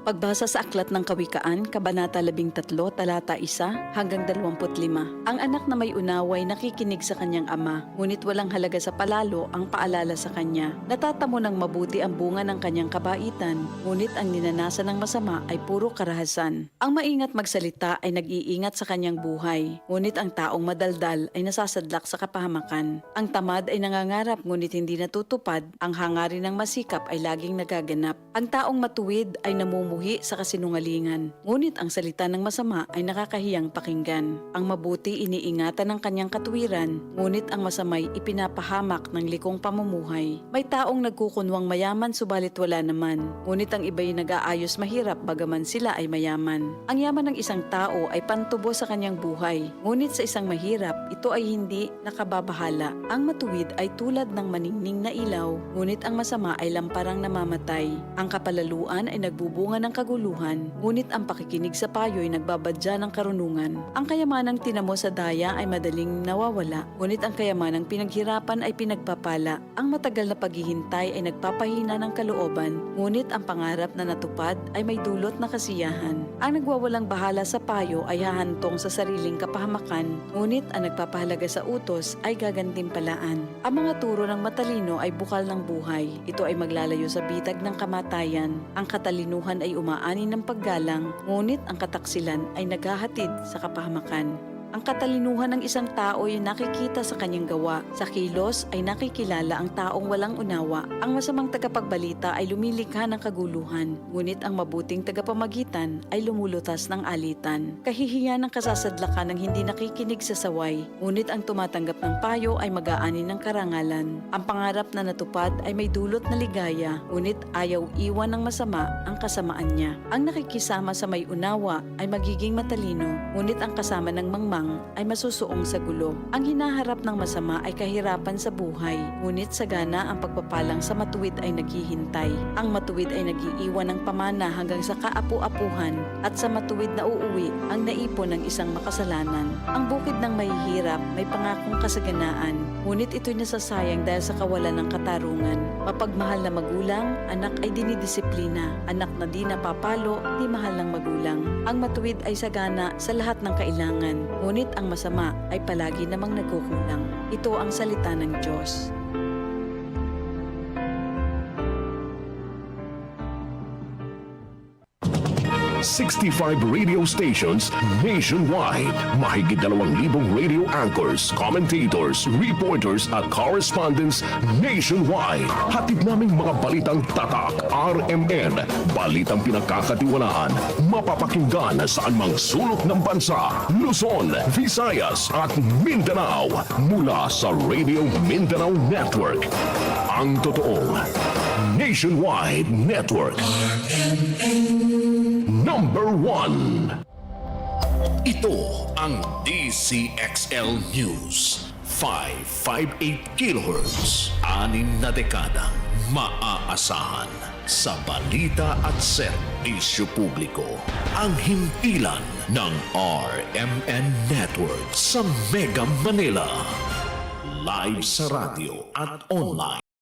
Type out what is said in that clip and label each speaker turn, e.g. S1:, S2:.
S1: Pagbasa sa Aklat ng Kawikaan, Kabanata 13, Talata 1 hanggang 25. Ang anak na may unaway nakikinig sa kanyang ama, ngunit walang halaga sa palalo ang paalala sa kanya. Natatamo ng mabuti ang bunga ng kanyang kabaitan, ngunit ang ninanasan ng masama ay puro karahasan. Ang maingat magsalita ay nag-iingat sa kanyang buhay, ngunit ang taong madaldal ay nasasadlak sa kapahamakan. Ang tamad ay nangangarap ngunit hindi natutupad, ang hangarin ng masikap ay laging nagaganap. Ang taong matuwid ay namumuhay sa kasinungalingan, ngunit ang salita ng masama ay nakakahiyang pakinggan. Ang mabuti iniingatan ng kanyang katuwiran, ngunit ang masamay ipinapahamak ng likong pamumuhay. May taong nagkukunwang mayaman subalit wala naman, ngunit ang iba'y nag-aayos mahirap bagaman sila ay mayaman. Ang yaman ng isang tao ay pantubo sa kanyang buhay, ngunit sa isang mahirap, ito ay hindi nakababahala. Ang matuwid ay tulad ng maningning na ilaw, ngunit ang masama ay lamparang namamatay. Ang kapalaluan ay nagbubunga ng kaguluhan, ngunit ang pakikinig sa payo ay nagbabadya ng karunungan. Ang kayamanang tinamo sa daya ay madaling nawawala, ngunit ang kayamanang pinaghirapan ay pinagpapala. Ang matagal na paghihintay ay nagpapahina ng kalooban, ngunit ang pangarap na natupad ay may dulot na kasiyahan. Ang nagwawalang bahala sa payo ay hahantong sa sariling kapahamakan, ngunit ang nagpapahalaga sa utos ay gagantimpalaan. Ang mga turo ng matalino ay bukal ng buhay. Ito ay maglalayo sa bitag ng kamatayan. Ang katalinuhan ay umaani ng paggalang, ngunit ang kataksilan ay naghahatid sa kapahamakan. Ang katalinuhan ng isang tao ay nakikita sa kanyang gawa. Sa kilos ay nakikilala ang taong walang unawa. Ang masamang tagapagbalita ay lumilikha ng kaguluhan, ngunit ang mabuting tagapamagitan ay lumulutas ng alitan. Kahihiyan ng kasasadlakan ng hindi nakikinig sa saway, ngunit ang tumatanggap ng payo ay mag-aani ng karangalan. Ang pangarap na natupad ay may dulot na ligaya, ngunit ayaw iwan ng masama ang kasamaan niya. Ang nakikisama sa may unawa ay magiging matalino, ngunit ang kasama ng mangmang ay masusuong sa gulo. Ang hinaharap ng masama ay kahirapan sa buhay, ngunit sagana ang pagpapalang sa matuwid ay naghihintay. Ang matuwid ay nag-iiwan ng pamana hanggang sa kaapu-apuhan, at sa matuwid na uuwi ang naipon ng isang makasalanan. Ang bukid ng mahihirap may pangakong kasaganaan, ngunit ito'y nasasayang dahil sa kawalan ng katarungan. Mapagmahal na magulang, anak ay dinidisiplina. Anak na di napapalo, di mahal ng magulang. Ang matuwid ay sagana sa lahat ng kailangan, ngunit ang masama ay palagi namang nagkukulang. Ito ang salita ng Diyos.
S2: ₱65 radio stations nationwide. Mahigit 2,000 radio anchors, commentators, reporters at correspondents nationwide. Hatid naming mga balitang tatak, RMN, balitang pinagkakatiwalaan, mapapakinggan saan mang sulok ng bansa, Luzon, Visayas at Mindanao mula sa Radio Mindanao Network. Ang totoong Nationwide Network. Number 1. Ito ang DCXL News. 558 kHz. 6 na dekadang maaasahan sa balita at serbisyo publiko. Ang himpilan ng RMN Network sa Mega Manila. Live sa radyo at online.